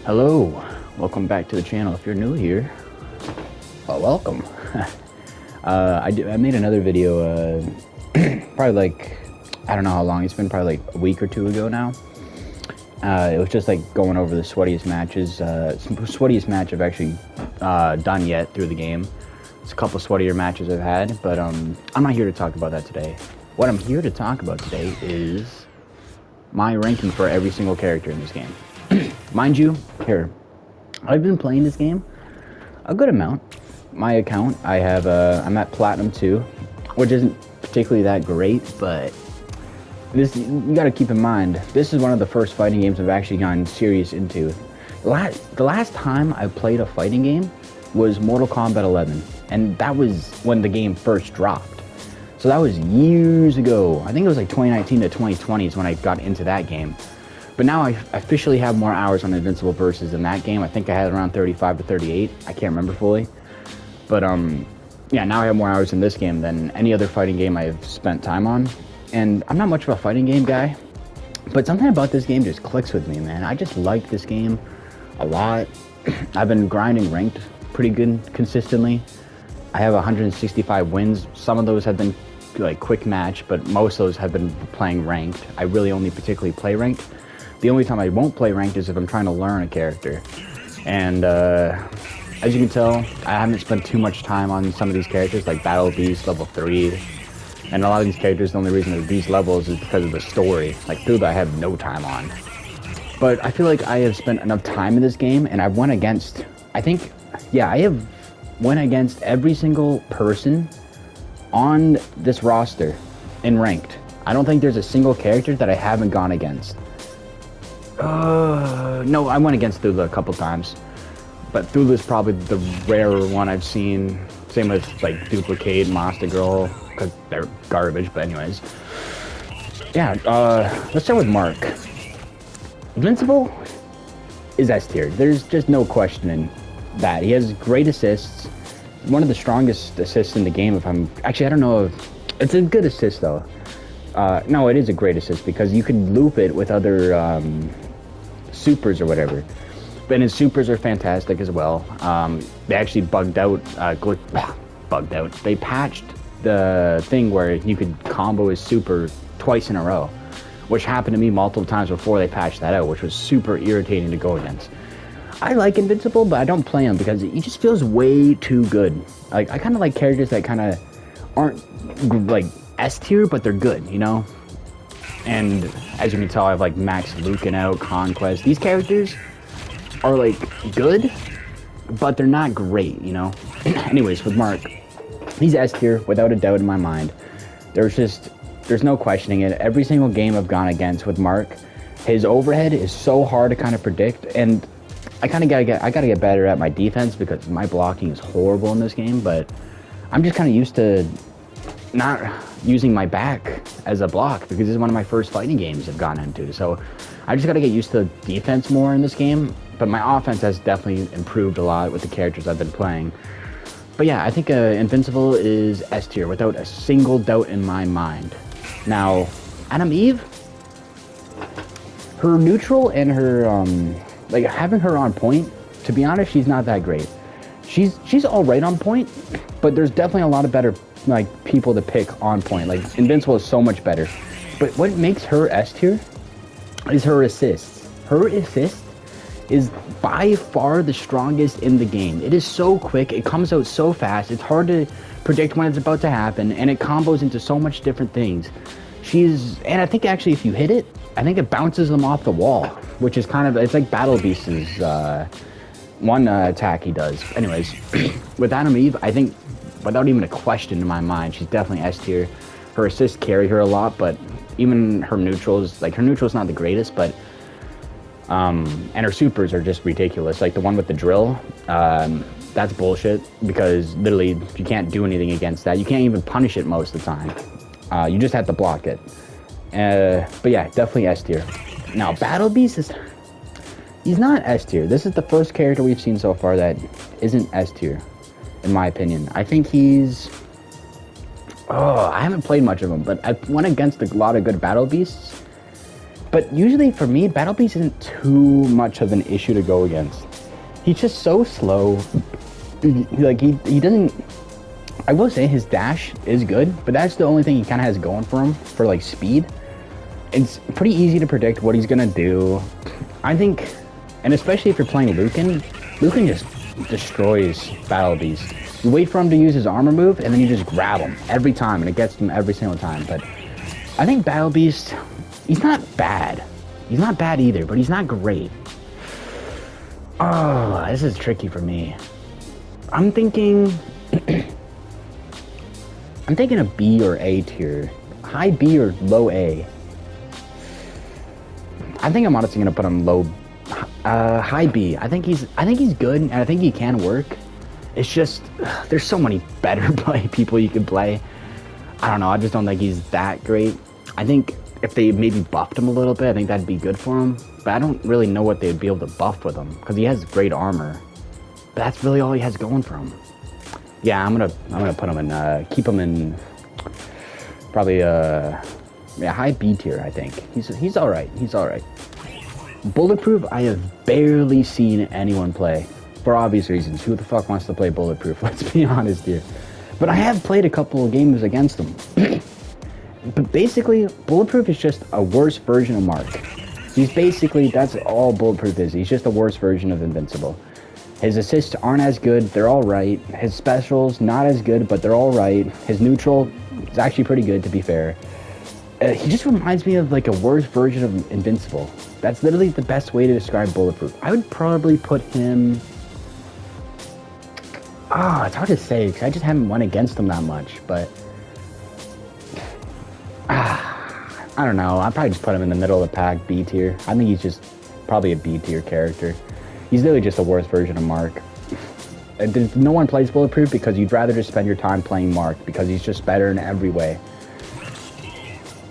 Hello, welcome back to the channel. If you're new here, well, welcome. I made another video, probably like, I don't know how long, it's been probably like a week or two ago now. It was just like going over the sweatiest matches, sweatiest match I've actually done yet through the game. It's a couple sweatier matches I've had, but I'm not here to talk about that today. What I'm here to talk about today is my ranking for every single character in this game. Mind you, here, I've been playing this game a good amount. My account, I have, I'm at Platinum 2, which isn't particularly that great, but this, you gotta keep in mind, this is one of the first fighting games I've actually gotten serious into. The last time I played a fighting game was Mortal Kombat 11, and that was when the game first dropped. So that was years ago. I think it was like 2019 to 2020 is when I got into that game. But now I officially have more hours on Invincible versus in that game. I think I had around 35 to 38. I can't remember fully. But yeah, now I have more hours in this game than any other fighting game I've spent time on. And I'm not much of a fighting game guy, but something about this game just clicks with me, man. I just like this game a lot. I've been grinding ranked pretty good consistently. I have 165 wins. Some of those have been like quick match, but most of those have been playing ranked. I really only particularly play ranked. The only time I won't play ranked is if I'm trying to learn a character. And as you can tell, I haven't spent too much time on some of these characters, like Battle Beast level 3. And a lot of these characters, the only reason they're these levels is because of the story. Like Thuba, I have no time on. But I feel like I have spent enough time in this game, and I've won against, I think, yeah, I have won against every single person on this roster in ranked. I don't think there's a single character that I haven't gone against. No, I went against Thuba a couple times, but Thuba is probably the rarer one I've seen. Same with like Duplicate, Monster Girl, because they're garbage. But anyways, yeah. Let's start with Mark. Invincible is S tier. There's just no questioning that. He has great assists. One of the strongest assists in the game. If I'm actually, I don't know if it's a good assist though. No, it is a great assist because you could loop it with other supers or whatever. But his supers are fantastic as well. They actually bugged out, bugged out. They patched the thing where you could combo his super twice in a row, which happened to me multiple times before they patched that out, which was super irritating to go against. I like Invincible, but I don't play him because he just feels way too good. Like I kind of like characters that kind of aren't like S tier, but they're good, you know? And as you can tell, I have like Max Lucan out, Conquest. These characters are like good, but they're not great, you know? Anyways, with Mark, he's S tier without a doubt in my mind. There's no questioning it. Every single game I've gone against with Mark, his overhead is so hard to kind of predict, and I gotta get better at my defense because my blocking is horrible in this game, but I'm just kind of used to not using my back as a block because this is one of my first fighting games I've gone into. So I just got to get used to defense more in this game. But my offense has definitely improved a lot with the characters I've been playing. But yeah, I think Invincible is S tier without a single doubt in my mind. Now, Adam Eve, her neutral and her, like having her on point, to be honest, she's not that great. She's all right on point, but there's definitely a lot of better like people to pick on point. Like Invincible is so much better, but what makes her S tier is her assists. Her assist is by far the strongest in the game. It is so quick, it comes out so fast, it's hard to predict when it's about to happen, and it combos into so much different things. And I think actually if you hit it, I think it bounces them off the wall, which is kind of, it's like Battle Beast's one attack he does. Anyways, with Adam Eve, I think without even a question in my mind, she's definitely S tier. Her assists carry her a lot, but even her neutrals, like her neutral's not the greatest, but and her supers are just ridiculous. Like the one with the drill, that's bullshit because literally you can't do anything against that. You can't even punish it most of the time. You just have to block it. But yeah, definitely S tier. Now Battle Beast he's not S tier. This is the first character we've seen so far that isn't S tier, in my opinion. I think he's... I haven't played much of him, but I've went against a lot of good Battle Beasts. But usually for me, Battle Beast isn't too much of an issue to go against. He's just so slow. Like, he doesn't... I will say his dash is good, but that's the only thing he kind of has going for him for, like, speed. It's pretty easy to predict what he's going to do. I think, and especially if you're playing Lucan just destroys Battle Beast. You wait for him to use his armor move, and then you just grab him every time, and it gets him every single time. But I think Battle Beast, he's not bad. He's not bad either, but he's not great. Oh, this is tricky for me. I'm thinking... I'm thinking a B or A tier. High B or low A. I think I'm honestly gonna put him high B. I think he's good, and I think he can work. It's just there's so many better people you can play. I don't know. I just don't think he's that great. I think if they maybe buffed him a little bit, I think that'd be good for him. But I don't really know what they'd be able to buff with him because he has great armor. But that's really all he has going for him. Yeah, I'm gonna put him in. Keep him in. Probably high B tier. I think he's all right. He's all right. Bulletproof, I have barely seen anyone play, for obvious reasons. Who the fuck wants to play Bulletproof? Let's be honest here. But I have played a couple of games against him. But basically, Bulletproof is just a worse version of Mark. That's all Bulletproof is. He's just a worse version of Invincible. His assists aren't as good, they're alright. His specials, not as good, but they're alright. His neutral is actually pretty good, to be fair. He just reminds me of like a worse version of Invincible. That's literally the best way to describe Bulletproof. I would probably put him... it's hard to say, because I just haven't won against him that much, but... I don't know, I'd probably just put him in the middle of the pack, B tier. I think he's just probably a B tier character. He's literally just a worse version of Mark. No one plays Bulletproof because you'd rather just spend your time playing Mark because he's just better in every way.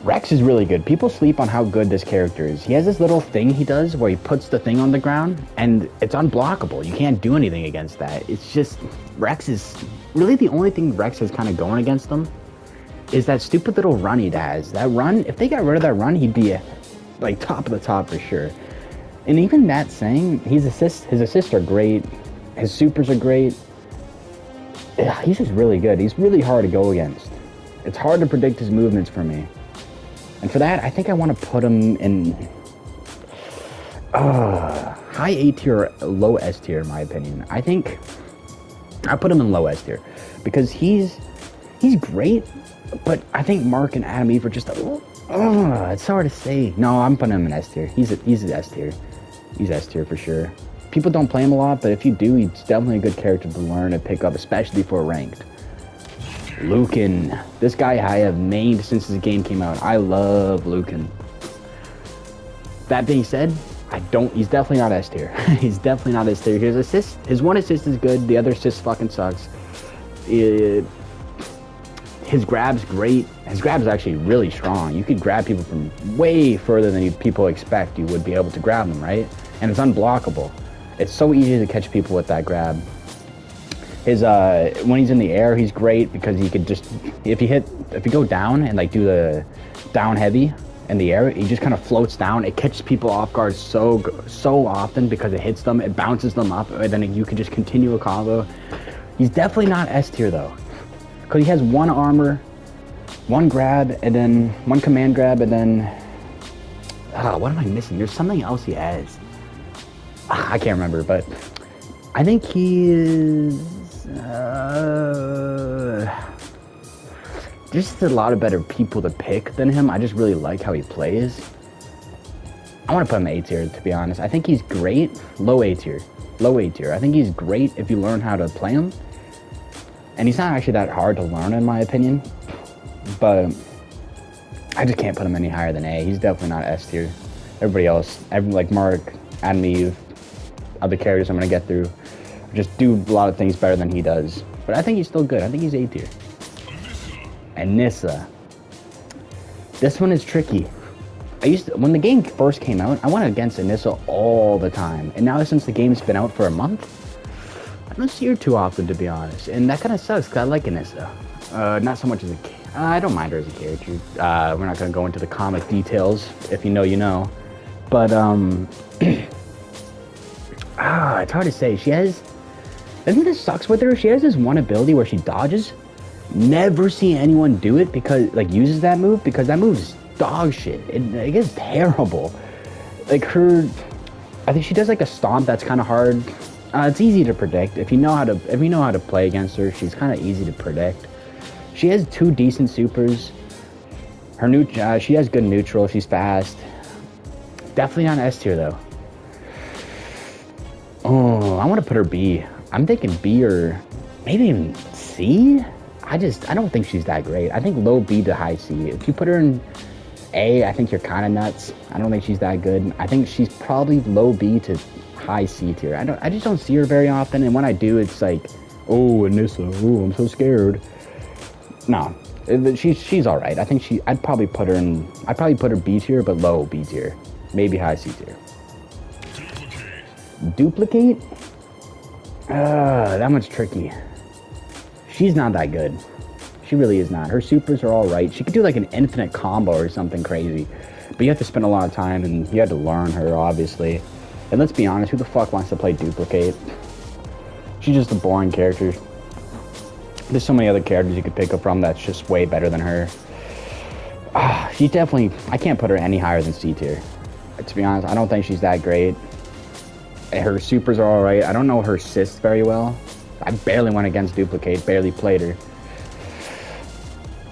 Rex is really good. People sleep on how good this character is. He has this little thing he does where he puts the thing on the ground and it's unblockable. You can't do anything against that. It's just, Rex is really the only thing Rex has kind of going against him is that stupid little run he has. That run, if they got rid of that run, he'd be like top of the top for sure. And even that saying, his assists are great. His supers are great. Yeah, he's just really good. He's really hard to go against. It's hard to predict his movements for me. And for that, I think I want to put him in high A tier, low S tier, in my opinion. I think I put him in low S tier because he's great, but I think Mark and Adam Eve are just it's hard to say. No, I'm putting him in S tier. He's an S tier. He's S tier for sure. People don't play him a lot, but if you do, he's definitely a good character to learn and pick up, especially for ranked. Lucan. This guy I have mained since this game came out. I love Lucan. That being said, he's definitely not S tier. He's definitely not S tier. His one assist is good, the other assist fucking sucks. His grab's great. His grab is actually really strong. You could grab people from way further than people expect you would be able to grab them, right? And it's unblockable. It's so easy to catch people with that grab. When he's in the air, he's great because he could just, if you go down and like do the down heavy in the air, he just kind of floats down. It catches people off guard so often because it hits them, it bounces them up, and then you can just continue a combo. He's definitely not S tier though, because he has one armor, one grab, and then one command grab, and then what am I missing? There's something else he has. I can't remember, but I think he is. There's a lot of better people to pick than him. I just really like how he plays. I want to put him A tier, to be honest. I think he's great. Low A tier. Low A tier. I think he's great if you learn how to play him. And he's not actually that hard to learn, in my opinion. But I just can't put him any higher than A. He's definitely not S tier. Everybody else, like Mark, Adam Eve, other characters I'm going to get through, just do a lot of things better than he does. But I think he's still good. I think he's A tier. And Nissa. This one is tricky. When the game first came out, I went against Nissa all the time. And now since the game's been out for a month, I don't see her too often, to be honest. And that kind of sucks, because I like Nissa. Not so much as I don't mind her as a character. We're not going to go into the comic details. If you know, you know. But it's hard to say. She has, I think this sucks with her. She has this one ability where she dodges. Never see anyone do it because, like, uses that move, because that move's dog shit. It gets terrible. Like her, I think she does like a stomp that's kind of hard. It's easy to predict if you know how to play against her. She's kind of easy to predict. She has 2 decent supers. Her she has good neutral. She's fast. Definitely not S tier though. Oh, I want to put her B. I'm thinking B or maybe even C. I don't think she's that great. I think low B to high C. If you put her in A, I think you're kind of nuts. I don't think she's that good. I think she's probably low B to high C tier. I just don't see her very often, and when I do, it's like, oh, Anissa, oh, I'm so scared. No, she's all right. I think I'd probably put her B tier, but low B tier, maybe high C tier. Duplicate? That one's tricky. She's not that good. She really is not. Her supers are all right. She could do like an infinite combo or something crazy, but you have to spend a lot of time and you have to learn her, obviously. And let's be honest, who the fuck wants to play Duplicate? She's just a boring character. There's so many other characters you could pick up from that's just way better than her. She's definitely, I can't put her any higher than C tier. To be honest, I don't think she's that great. Her supers are alright. I don't know her assists very well. I barely went against Duplicate, barely played her.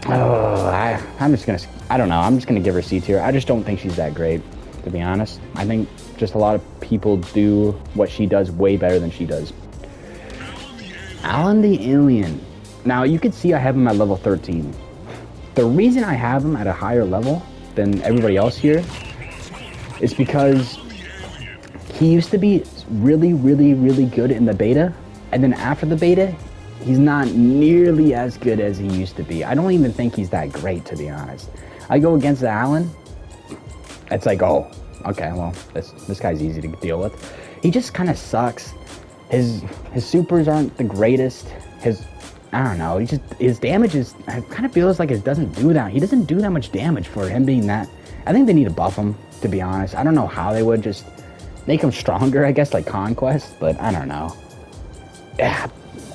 I'm just gonna give her C tier. I just don't think she's that great, to be honest. I think just a lot of people do what she does way better than she does. Alan the Alien. Now, you can see I have him at level 13. The reason I have him at a higher level than everybody else here is because he used to be really, really, really good in the beta, and then after the beta, he's not nearly as good as he used to be. I don't even think he's that great, to be honest. I go against the Alan, it's like, oh, okay, well, this guy's easy to deal with. He just kind of sucks. His supers aren't the greatest. I don't know, his damage is, it kind of feels like he doesn't do that much damage for him being that. I think they need to buff him, to be honest. I don't know how they would, just make him stronger, I guess, like Conquest, but I don't know. Yeah,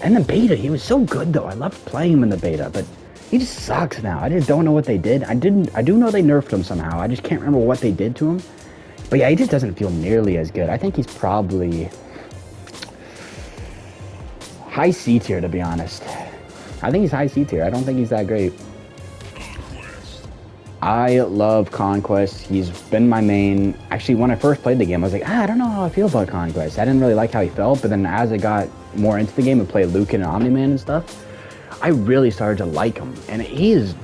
in the beta, he was so good, though. I loved playing him in the beta, but he just sucks now. I just don't know what they did. I do know they nerfed him somehow. I just can't remember what they did to him. But yeah, he just doesn't feel nearly as good. I think he's probably high C tier, to be honest. I think he's high C tier. I don't think he's that great. I love Conquest. He's been my main. Actually, when I first played the game, I was like, I don't know how I feel about Conquest. I didn't really like how he felt, but then as I got more into the game and played Lucan and Omni-Man and stuff, I really started to like him. And he's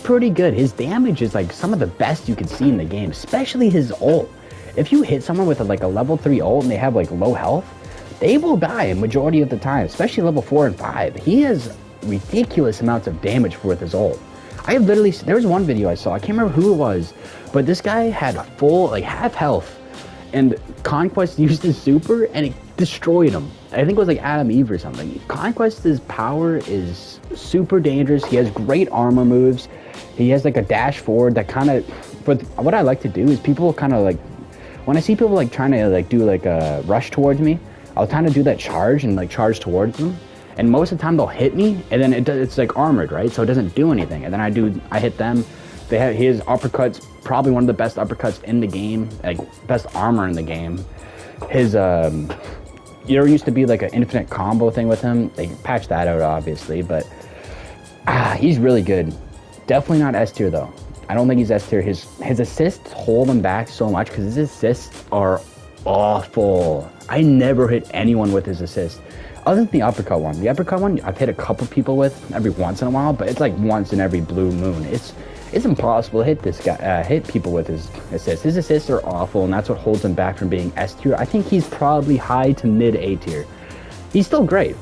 pretty good. His damage is like some of the best you can see in the game, especially his ult. If you hit someone with like a level 3 ult and they have like low health, they will die a majority of the time, especially level 4 and 5. He has ridiculous amounts of damage with his ult. There was one video I saw, I can't remember who it was, but this guy had full, like, half health, and Conquest used his super, and it destroyed him. I think it was like Adam Eve or something. Conquest's power is super dangerous. He has great armor moves. He has like a dash forward that kind of, but what I like to do is people kind of like, when I see people like trying to like do like a rush towards me, I'll kind of do that charge and like charge towards them. And most of the time they'll hit me, and then it's like armored, right? So it doesn't do anything. And then I hit them. His uppercuts, probably one of the best uppercuts in the game, like best armor in the game. His there used to be like an infinite combo thing with him. They patched that out, obviously, but he's really good. Definitely not S tier though. I don't think he's S tier. His assists hold him back so much because his assists are awful. I never hit anyone with his assists. Other than the uppercut one. The uppercut one, I've hit a couple people with every once in a while, but it's like once in every blue moon. It's impossible to hit this guy, hit people with his assists. His assists are awful, and that's what holds him back from being S tier. I think he's probably high to mid A tier. He's still great.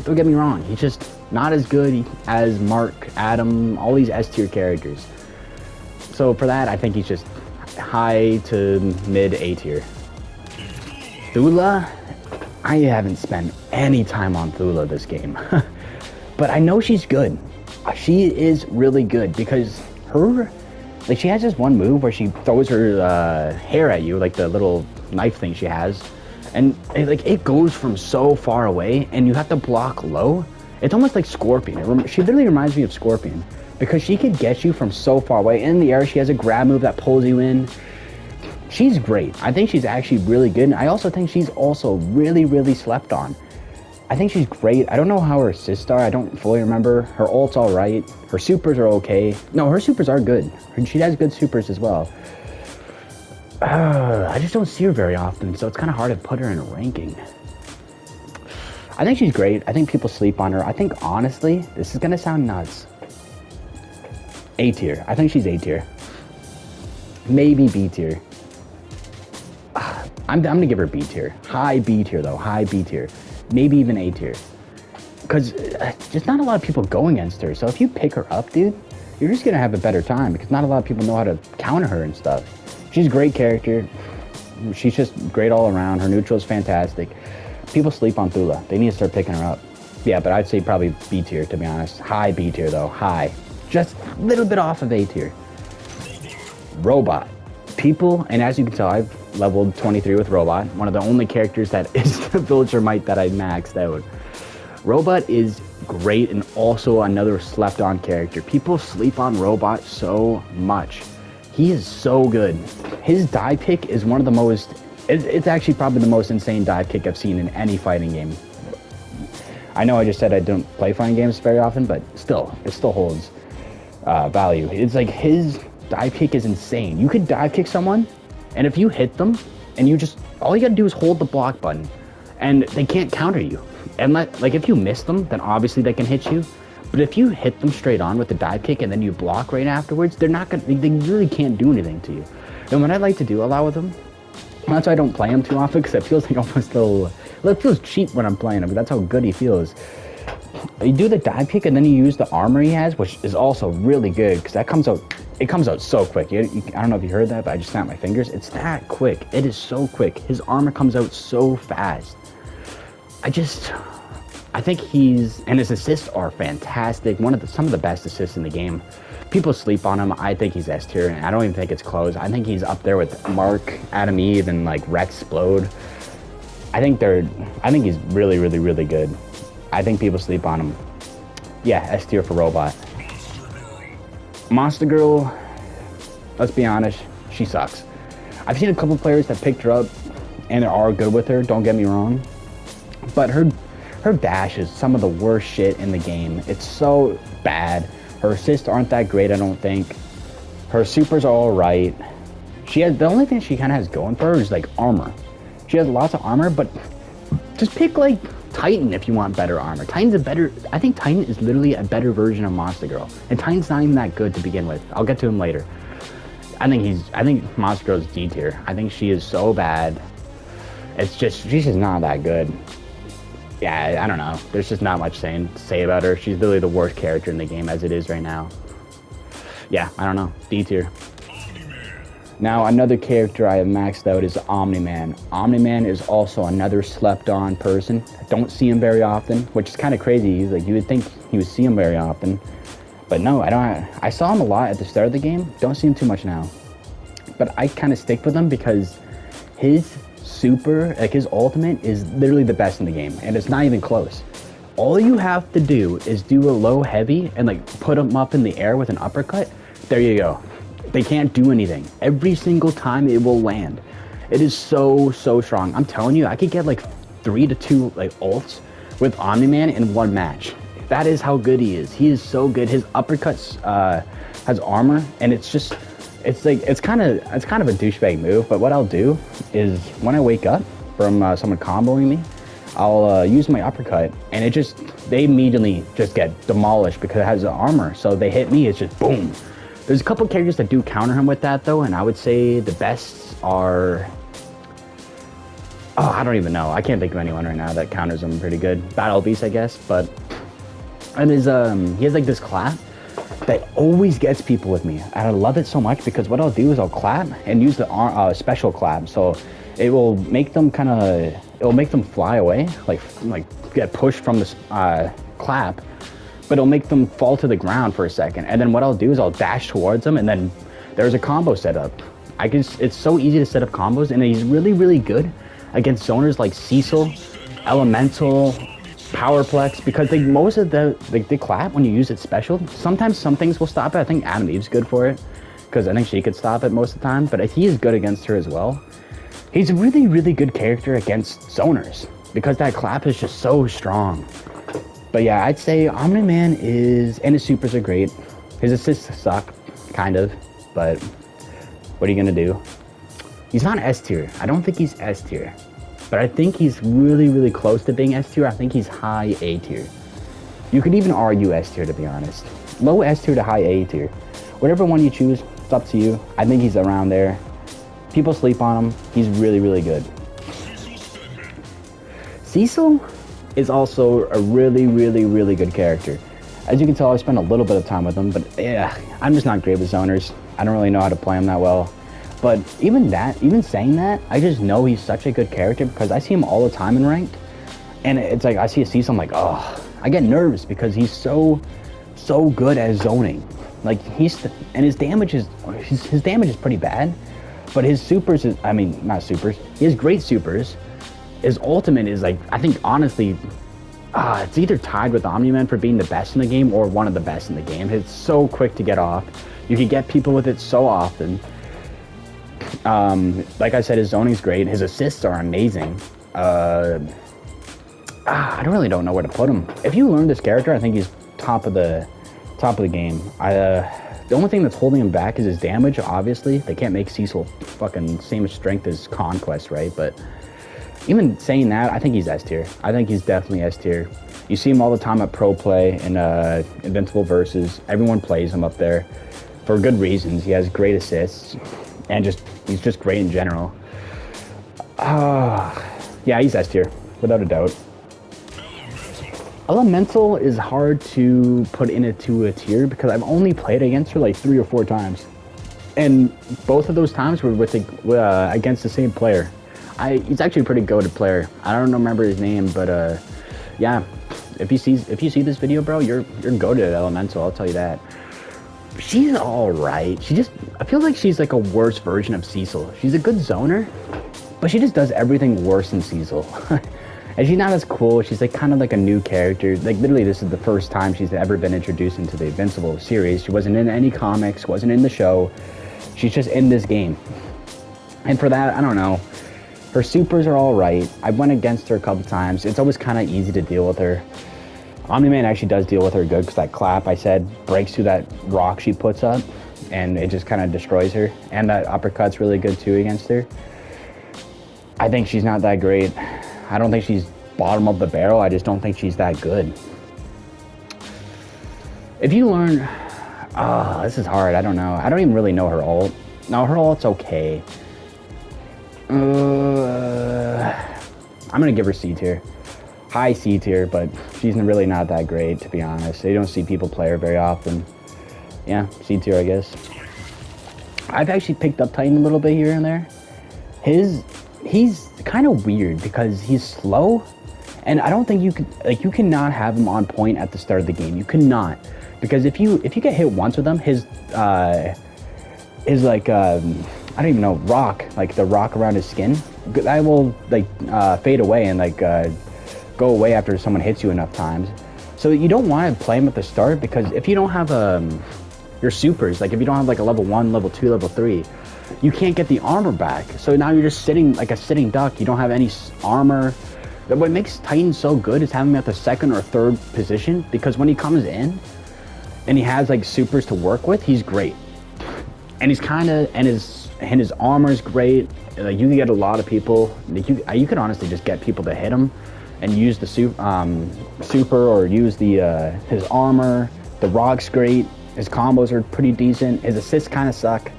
Don't get me wrong. He's just not as good as Mark, Adam, all these S tier characters. So for that, I think he's just high to mid A tier. Thula. I haven't spent any time on Thula this game, but I know she's good. She is really good because her Like, she has this one move where she throws her hair at you, like the little knife thing she has. And it goes from so far away, and you have to block low. It's almost like Scorpion. She literally reminds me of Scorpion, because she could get you from so far away. In the air, she has a grab move that pulls you in. She's great. I think she's actually really good. And I also think she's also really, really slept on. I think she's great. I don't know how her assists are. I don't fully remember. Her ult's all right. Her supers are okay. No, her supers are good. She has good supers as well. I just don't see her very often, so it's kind of hard to put her in a ranking. I think she's great. I think people sleep on her. I think, honestly, this is going to sound nuts. A tier. I think she's A tier. Maybe B tier. I'm going to give her B tier. High B tier, though. High B tier. Maybe even A tier. Because just not a lot of people go against her. So if you pick her up, dude, you're just going to have a better time, because not a lot of people know how to counter her and stuff. She's a great character. She's just great all around. Her neutral is fantastic. People sleep on Thula. They need to start picking her up. Yeah, but I'd say probably B tier, to be honest. High B tier, though. High. Just a little bit off of A tier. Robot. People, and as you can tell, I've leveled 23 with Robot. One of the only characters that is the villager might that I maxed out. Robot is great, and also another slept on character. People sleep on Robot so much. He is so good. His dive kick is one of the most, it's actually probably the most insane dive kick I've seen in any fighting game. I know I just said I don't play fighting games very often, but still, it still holds value. It's like his dive kick is insane. You could dive kick someone, and if you hit them, and you just, all you gotta do is hold the block button, and they can't counter you. And like if you miss them, then obviously they can hit you. But if you hit them straight on with the dive kick and then you block right afterwards, they're not gonna, they really can't do anything to you. And what I like to do a lot with them, that's why I don't play him too often, because it feels like almost a little, it feels cheap when I'm playing him, but that's how good he feels. You do the dive kick and then you use the armor he has, which is also really good, because that comes out, it comes out so quick. I don't know if you heard that, but I just snapped my fingers. It's that quick. It is so quick. His armor comes out so fast. I think and his assists are fantastic. Some of the best assists in the game. People sleep on him. I think he's S tier, and I don't even think it's close. I think he's up there with Mark, Adam Eve, and like Rexplode. I think he's really, really, really good. I think people sleep on him. Yeah, S tier for Robot. Monster Girl, let's be honest, she sucks. I've seen a couple players that picked her up and are good with her, don't get me wrong. But her dash is some of the worst shit in the game. It's so bad. Her assists aren't that great, I don't think. Her supers are alright. The only thing she kind of has going for her is like armor. She has lots of armor, but just pick like Titan if you want better armor. I think Titan is literally a better version of Monster Girl. And Titan's not even that good to begin with. I'll get to him later. I think Monster Girl's D tier. I think she is so bad. She's just not that good. Yeah, I don't know. There's just not much to say about her. She's literally the worst character in the game as it is right now. Yeah, I don't know. D tier. Now, another character I have maxed out is Omni-Man. Omni-Man is also another slept-on person. I don't see him very often, which is kind of crazy. You would think you would see him very often. But no, I don't. I saw him a lot at the start of the game. Don't see him too much now. But I kind of stick with him because his super, like his ultimate, is literally the best in the game. And it's not even close. All you have to do is do a low heavy and like put him up in the air with an uppercut. There you go. They can't do anything. Every single time it will land. It is so strong. I'm telling you, I could get like 3 to 2 like ults with Omni-Man in one match. That is how good he is. He is so good. His uppercuts has armor, and it's kind of a douchebag move. But what I'll do is when I wake up from someone comboing me, I'll use my uppercut, and they immediately just get demolished because it has the armor. So they hit me, it's just boom. There's a couple characters that do counter him with that though, and I would say the best are, I don't even know. I can't think of anyone right now that counters him pretty good. Battle Beast, I guess, and he has like this clap that always gets people with me. And I love it so much because what I'll do is I'll clap and use the special clap. So it will make them fly away, like get pushed from this clap. But it'll make them fall to the ground for a second. And then what I'll do is I'll dash towards them, and then there's a combo setup. It's so easy to set up combos, and he's really, really good against zoners like Cecil, Elemental, Powerplex, because most of the clap when you use it special, sometimes some things will stop it. I think Adam Eve's good for it, because I think she could stop it most of the time, but he is good against her as well. He's a really, really good character against zoners, because that clap is just so strong. But yeah, I'd say Omni-Man and his supers are great. His assists suck, kind of, but what are you gonna do? He's not S tier. I don't think he's S tier, but I think he's really, really close to being S tier. I think he's high A tier. You could even argue S tier, to be honest. Low S tier to high A tier. Whatever one you choose, it's up to you. I think he's around there. People sleep on him. He's really, really good. Cecil is also a really, really, really good character. As you can tell, I spent a little bit of time with him, but yeah, I'm just not great with zoners. I don't really know how to play him that well. But even saying that, I just know he's such a good character because I see him all the time in ranked. And it's like, I see a Cecil, I'm like, oh, I get nervous because he's so good at zoning. Like, his damage is pretty bad. But his supers not supers, he has great supers. His ultimate is like, I think honestly, it's either tied with Omni-Man for being the best in the game or one of the best in the game. It's so quick to get off. You can get people with it so often. Like I said, his zoning's great. His assists are amazing. I don't know where to put him. If you learn this character, I think he's top of the game. The only thing that's holding him back is his damage, obviously. They can't make Cecil fucking same strength as Conquest, right? But even saying that, I think he's S tier. I think he's definitely S tier. You see him all the time at Pro Play and Invincible Versus. Everyone plays him up there for good reasons. He has great assists, and he's just great in general. Yeah, he's S tier, without a doubt. Elemental is hard to put into a tier because I've only played against her like 3 or 4 times. And both of those times were against the same player. He's actually a pretty goated player. I don't remember his name, but yeah. If you see this video, bro, you're goated at Elemental, I'll tell you that. She's alright. I feel like she's like a worse version of Cecil. She's a good zoner, but she just does everything worse than Cecil. And she's not as cool. She's like kind of like a new character. Like literally this is the first time she's ever been introduced into the Invincible series. She wasn't in any comics, wasn't in the show. She's just in this game. And for that, I don't know. Her supers are all right. I went against her a couple times. It's always kind of easy to deal with her. Omni-Man actually does deal with her good because that clap, I said, breaks through that rock she puts up. And it just kind of destroys her. And that uppercut's really good too against her. I think she's not that great. I don't think she's bottom of the barrel. I just don't think she's that good. If you learn... this is hard. I don't know. I don't even really know her ult. No, her ult's okay. I'm going to give her C tier. High C tier, but she's really not that great, to be honest. You don't see people play her very often. Yeah, C tier, I guess. I've actually picked up Titan a little bit here and there. He's kind of weird because he's slow, and I don't think you cannot have him on point at the start of the game. You cannot, because if you get hit once with him, his like I don't even know, rock, like the rock around his skin, that will like fade away and like go away after someone hits you enough times. So you don't want to play him at the start, because if you don't have your supers, like if you don't have like a level 1, level 2, level 3, you can't get the armor back. So now you're just sitting like a sitting duck. You don't have any armor. What makes Titan so good is having him at the 2nd or 3rd position, because when he comes in and he has like supers to work with, he's great. And he's his armor is great. Like you can get a lot of people. Like you could honestly just get people to hit him and use the super or use the his armor. The rock's great. His combos are pretty decent. His assists kind of suck.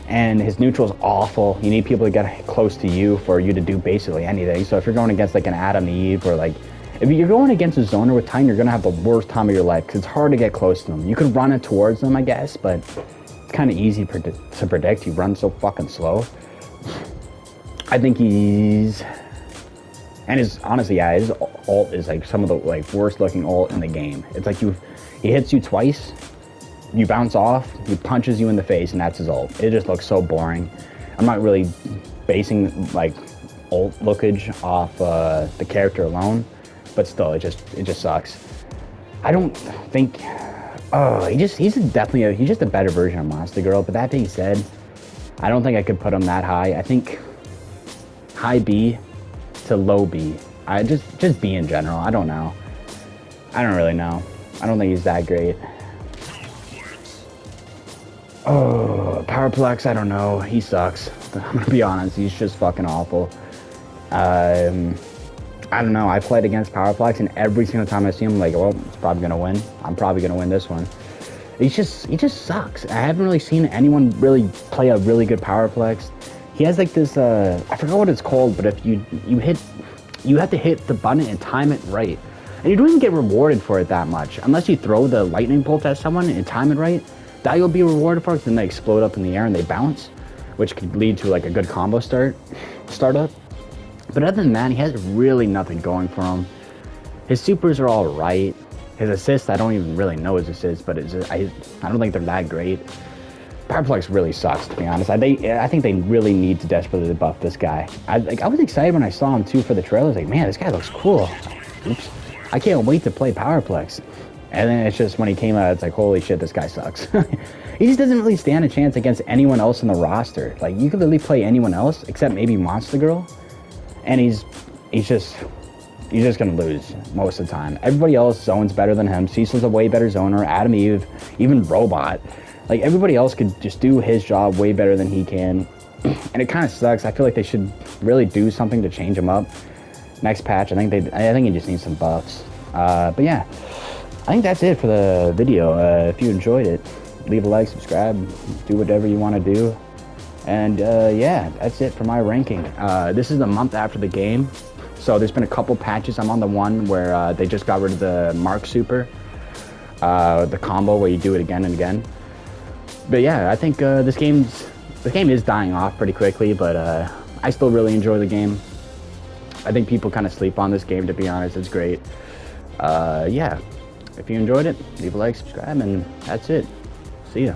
And his neutral's awful. You need people to get close to you for you to do basically anything. So if you're going against like an Adam Eve, or like if you're going against a zoner with Titan, you're gonna have the worst time of your life because it's hard to get close to them. You could run it towards them, I guess, but it's kind of easy to predict. He runs so fucking slow. I think his ult is like some of the like worst looking ult in the game. It's like he hits you twice, you bounce off, he punches you in the face, and that's his ult. It just looks so boring. I'm not really basing like ult lookage off the character alone, but still, it just sucks. I don't think. Oh, he's definitely he's just a better version of Monster Girl. But that being said, I don't think I could put him that high. I think high B to low B. I just B in general. I don't know. I don't really know. I don't think he's that great. Oh, Powerplex, I don't know. He sucks. I'm gonna be honest. He's just fucking awful. I don't know. I played against Powerplex, and every single time I see him, I'm like, well, it's probably gonna win. I'm probably gonna win this one. He just sucks. I haven't really seen anyone really play a really good Powerplex. He has like this. I forgot what it's called, but if you have to hit the button and time it right, and you don't even get rewarded for it that much unless you throw the lightning bolt at someone and time it right. That you'll be rewarded for, because then they explode up in the air and they bounce, which could lead to like a good combo startup. But other than that, he has really nothing going for him. His supers are all right. His assists, I don't even really know his assists, but I don't think they're that great. Powerplex really sucks, to be honest. I think they really need to desperately buff this guy. I was excited when I saw him too for the trailer. I was like, man, this guy looks cool. Oops. I can't wait to play Powerplex. And then it's just when he came out, it's like, holy shit, this guy sucks. He just doesn't really stand a chance against anyone else in the roster. Like, you could really play anyone else except maybe Monster Girl, and he's just gonna lose most of the time. Everybody else zones better than him. Cecil's a way better zoner. Adam Eve, even Robot. Like, everybody else could just do his job way better than he can. And it kind of sucks. I feel like they should really do something to change him up. Next patch, I think he just needs some buffs. But yeah, I think that's it for the video. If you enjoyed it, leave a like, subscribe, do whatever you want to do. And yeah, that's it for my ranking. This is the month after the game, so there's been a couple patches. I'm on the one where they just got rid of the Mark Super, the combo where you do it again and again. But yeah, I think the game is dying off pretty quickly, but I still really enjoy the game. I think people kind of sleep on this game, to be honest. It's great. Yeah, if you enjoyed it, leave a like, subscribe, and that's it. See ya.